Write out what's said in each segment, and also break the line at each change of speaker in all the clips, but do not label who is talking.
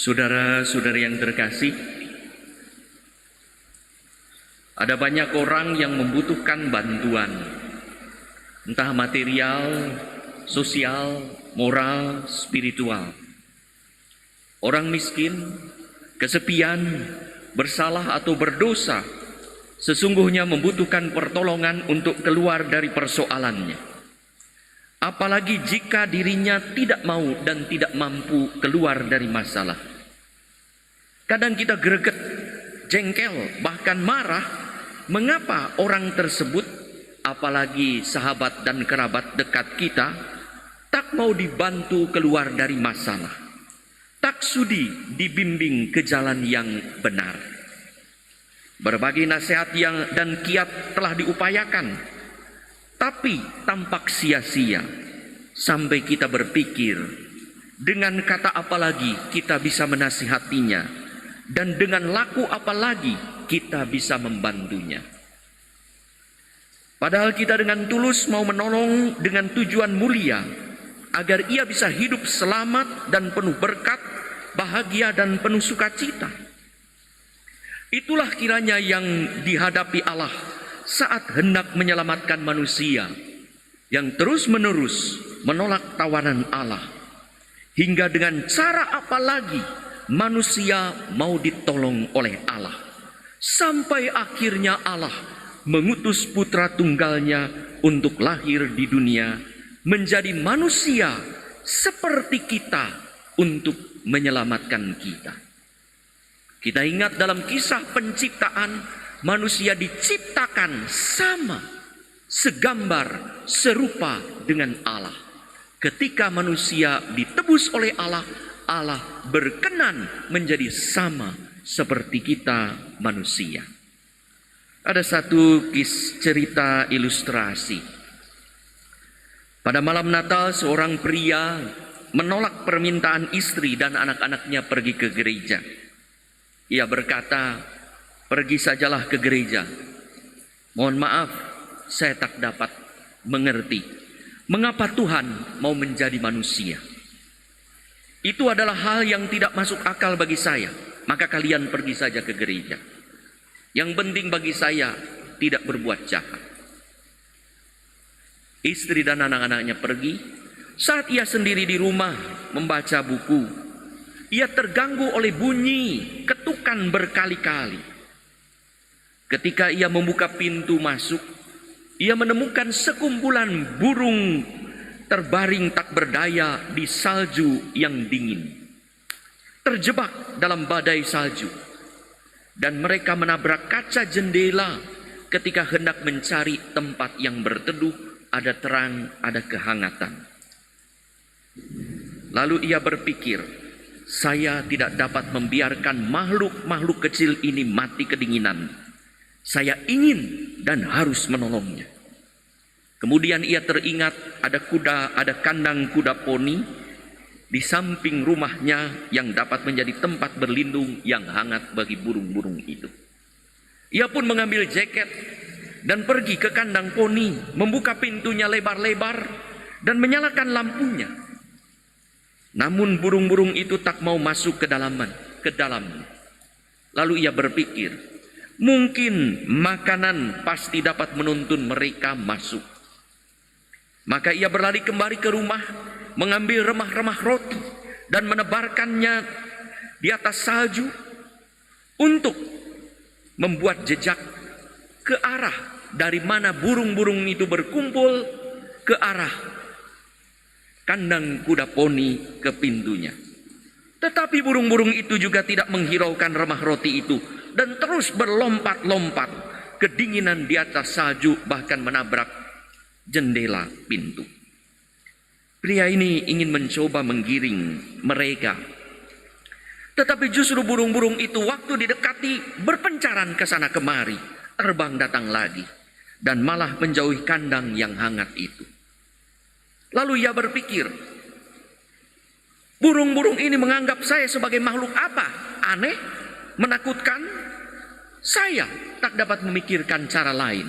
Saudara-saudari yang terkasih, ada banyak orang yang membutuhkan bantuan, entah material, sosial, moral, spiritual. Orang miskin, kesepian, bersalah atau berdosa, sesungguhnya membutuhkan pertolongan untuk keluar dari persoalannya. Apalagi jika dirinya tidak mau dan tidak mampu keluar dari masalah. Kadang kita greget, jengkel, bahkan marah. Mengapa orang tersebut, apalagi sahabat dan kerabat dekat kita, tak mau dibantu keluar dari masalah, tak sudi dibimbing ke jalan yang benar. Berbagai nasihat dan kiat telah diupayakan, tapi tampak sia-sia, sampai kita berpikir, dengan kata apa lagi kita bisa menasihatinya, dan dengan laku apa lagi kita bisa membantunya. Padahal kita dengan tulus mau menolong dengan tujuan mulia, agar ia bisa hidup selamat dan penuh berkat, bahagia dan penuh sukacita. Itulah kiranya yang dihadapi Allah saat hendak menyelamatkan manusia yang terus-menerus menolak tawanan Allah. Hingga dengan cara apa lagi manusia mau ditolong oleh Allah, sampai akhirnya Allah mengutus putra tunggalnya untuk lahir di dunia, menjadi manusia seperti kita untuk menyelamatkan kita. Kita ingat dalam kisah penciptaan, manusia diciptakan sama, segambar, serupa dengan Allah. Ketika manusia ditebus oleh Allah, Allah berkenan menjadi sama seperti kita manusia. Ada satu cerita ilustrasi. Pada malam Natal, seorang pria menolak permintaan istri dan anak-anaknya pergi ke gereja. Ia berkata, "Pergi sajalah ke gereja. Mohon maaf, saya tak dapat mengerti mengapa Tuhan mau menjadi manusia. Itu adalah hal yang tidak masuk akal bagi saya. Maka kalian pergi saja ke gereja. Yang penting bagi saya tidak berbuat jahat." Istri dan anak-anaknya pergi. Saat ia sendiri di rumah membaca buku, ia terganggu oleh bunyi ketukan berkali-kali. Ketika ia membuka pintu masuk, ia menemukan sekumpulan burung terbaring tak berdaya di salju yang dingin, terjebak dalam badai salju, dan mereka menabrak kaca jendela ketika hendak mencari tempat yang berteduh, ada terang, ada kehangatan. Lalu ia berpikir, saya tidak dapat membiarkan makhluk-makhluk kecil ini mati kedinginan. Saya ingin dan harus menolongnya. Kemudian ia teringat ada kandang kuda poni di samping rumahnya yang dapat menjadi tempat berlindung yang hangat bagi burung-burung itu. Ia pun mengambil jaket dan pergi ke kandang poni, membuka pintunya lebar-lebar dan menyalakan lampunya. Namun burung-burung itu tak mau masuk ke dalam. Lalu ia berpikir, mungkin makanan pasti dapat menuntun mereka masuk. Maka ia berlari kembali ke rumah, mengambil remah-remah roti dan menebarkannya di atas salju untuk membuat jejak ke arah dari mana burung-burung itu berkumpul, ke arah kandang kuda poni ke pintunya. Tetapi burung-burung itu juga tidak menghiraukan remah roti itu dan terus berlompat-lompat kedinginan di atas salju, bahkan menabrak jendela pintu. Pria ini ingin mencoba menggiring mereka, tetapi justru burung-burung itu waktu didekati berpencaran ke sana kemari, terbang datang lagi dan malah menjauhi kandang yang hangat itu. Lalu ia berpikir, burung-burung ini menganggap saya sebagai makhluk apa? Aneh, menakutkan. Saya tak dapat memikirkan cara lain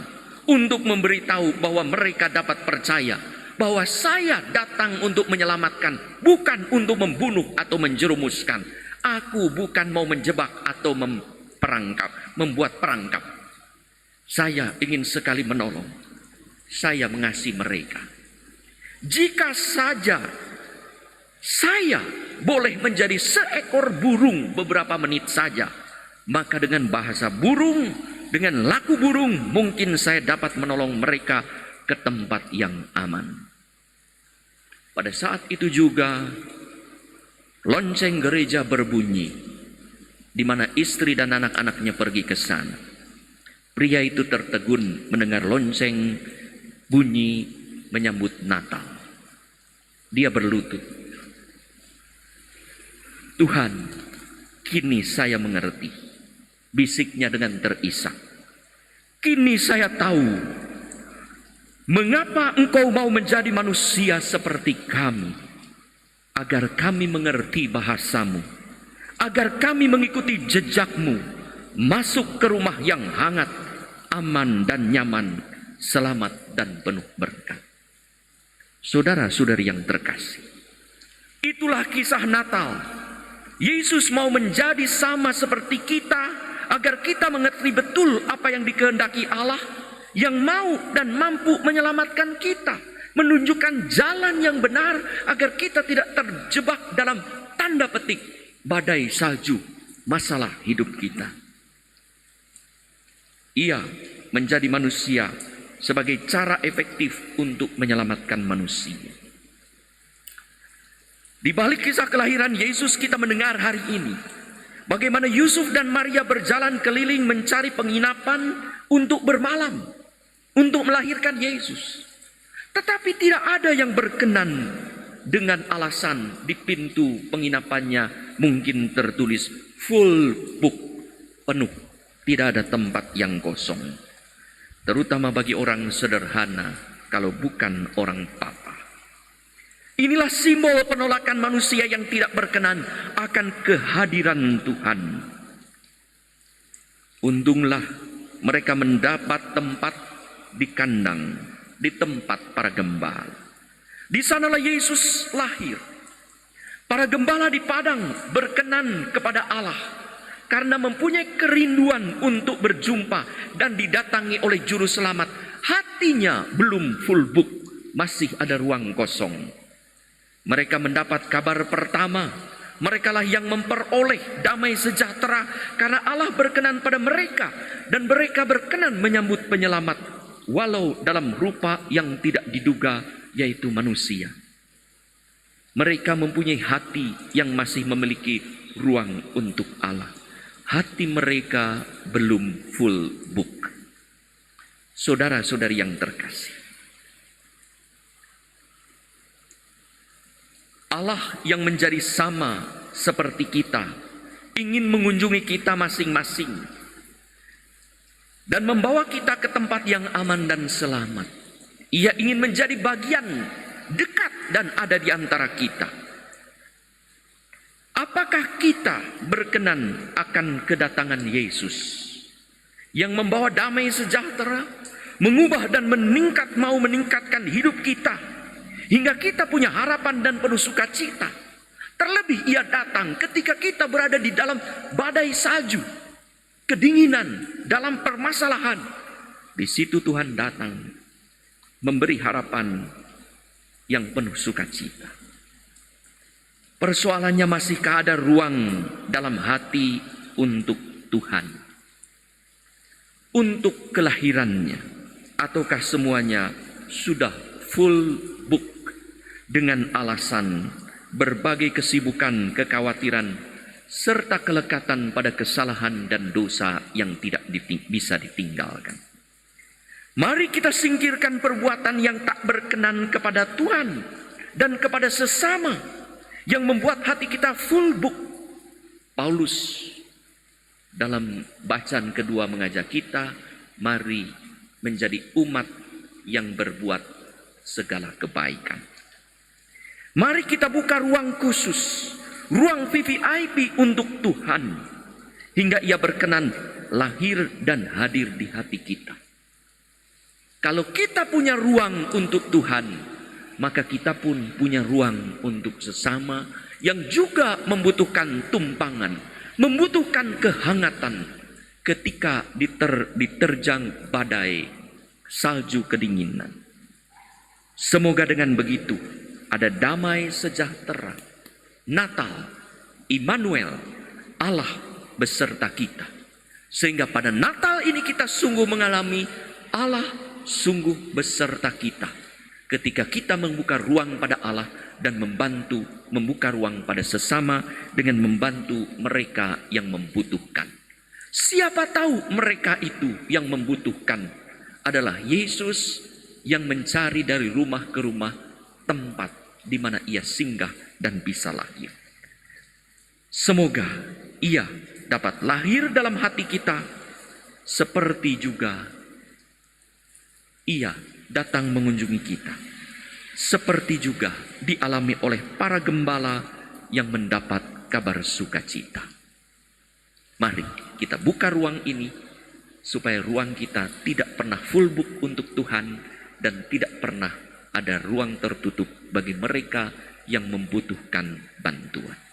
untuk memberitahu bahwa mereka dapat percaya bahwa saya datang untuk menyelamatkan, bukan untuk membunuh atau menjerumuskan. Aku bukan mau menjebak atau membuat perangkap. Saya ingin sekali menolong. Saya mengasihi mereka. Jika saja saya boleh menjadi seekor burung beberapa menit saja, maka dengan bahasa burung, dengan laku burung, mungkin saya dapat menolong mereka ke tempat yang aman. Pada saat itu juga lonceng gereja berbunyi, di mana istri dan anak-anaknya pergi ke sana. Pria itu tertegun mendengar lonceng bunyi menyambut Natal. Dia berlutut. Tuhan, kini saya mengerti. Bisiknya dengan terisak. Kini saya tahu mengapa engkau mau menjadi manusia seperti kami, agar kami mengerti bahasamu, agar kami mengikuti jejakmu, masuk ke rumah yang hangat, aman dan nyaman, selamat dan penuh berkat. Saudara-saudari yang terkasih, itulah kisah Natal. Yesus mau menjadi sama seperti kita, agar kita mengerti betul apa yang dikehendaki Allah, yang mau dan mampu menyelamatkan kita, menunjukkan jalan yang benar agar kita tidak terjebak dalam tanda petik badai salju masalah hidup kita. Ia menjadi manusia sebagai cara efektif untuk menyelamatkan manusia. Di balik kisah kelahiran Yesus, kita mendengar hari ini bagaimana Yusuf dan Maria berjalan keliling mencari penginapan untuk bermalam, untuk melahirkan Yesus. Tetapi tidak ada yang berkenan dengan alasan di pintu penginapannya mungkin tertulis full book, penuh, tidak ada tempat yang kosong. Terutama bagi orang sederhana, kalau bukan orang papa. Inilah simbol penolakan manusia yang tidak berkenan akan kehadiran Tuhan. Untunglah mereka mendapat tempat di kandang, di tempat para gembala. Di sanalah Yesus lahir. Para gembala di padang berkenan kepada Allah karena mempunyai kerinduan untuk berjumpa dan didatangi oleh juru selamat. Hatinya belum full book, masih ada ruang kosong. Mereka mendapat kabar pertama, merekalah yang memperoleh damai sejahtera karena Allah berkenan pada mereka dan mereka berkenan menyambut penyelamat walau dalam rupa yang tidak diduga, yaitu manusia. Mereka mempunyai hati yang masih memiliki ruang untuk Allah. Hati mereka belum full book. Saudara-saudari yang terkasih, Allah yang menjadi sama seperti kita ingin mengunjungi kita masing-masing dan membawa kita ke tempat yang aman dan selamat. Ia ingin menjadi bagian dekat dan ada di antara kita. Apakah kita berkenan akan kedatangan Yesus yang membawa damai sejahtera, mengubah dan mau meningkatkan hidup kita hingga kita punya harapan dan penuh sukacita? Terlebih ia datang ketika kita berada di dalam badai salju, kedinginan, dalam permasalahan. Di situ Tuhan datang memberi harapan yang penuh sukacita. Persoalannya, masihkah ada ruang dalam hati untuk Tuhan, untuk kelahirannya, ataukah semuanya sudah full book dengan alasan berbagai kesibukan, kekhawatiran, serta kelekatan pada kesalahan dan dosa yang tidak bisa ditinggalkan? Mari kita singkirkan perbuatan yang tak berkenan kepada Tuhan dan kepada sesama yang membuat hati kita full book. Paulus dalam bacaan kedua mengajak kita, mari menjadi umat yang berbuat segala kebaikan. Mari kita buka ruang khusus, ruang VVIP untuk Tuhan, hingga ia berkenan lahir dan hadir di hati kita. Kalau kita punya ruang untuk Tuhan, maka kita pun punya ruang untuk sesama yang juga membutuhkan tumpangan, membutuhkan kehangatan ketika diterjang badai salju kedinginan. Semoga dengan begitu ada damai sejahtera, Natal, Immanuel, Allah beserta kita. Sehingga pada Natal ini kita sungguh mengalami Allah sungguh beserta kita. Ketika kita membuka ruang pada Allah dan membuka ruang pada sesama dengan membantu mereka yang membutuhkan. Siapa tahu mereka itu yang membutuhkan adalah Yesus yang mencari dari rumah ke rumah tempat di mana ia singgah dan bisa lahir. Semoga ia dapat lahir dalam hati kita seperti juga ia datang mengunjungi kita. Seperti juga dialami oleh para gembala yang mendapat kabar sukacita. Mari kita buka ruang ini supaya ruang kita tidak pernah full book untuk Tuhan dan tidak pernah ada ruang tertutup bagi mereka yang membutuhkan bantuan.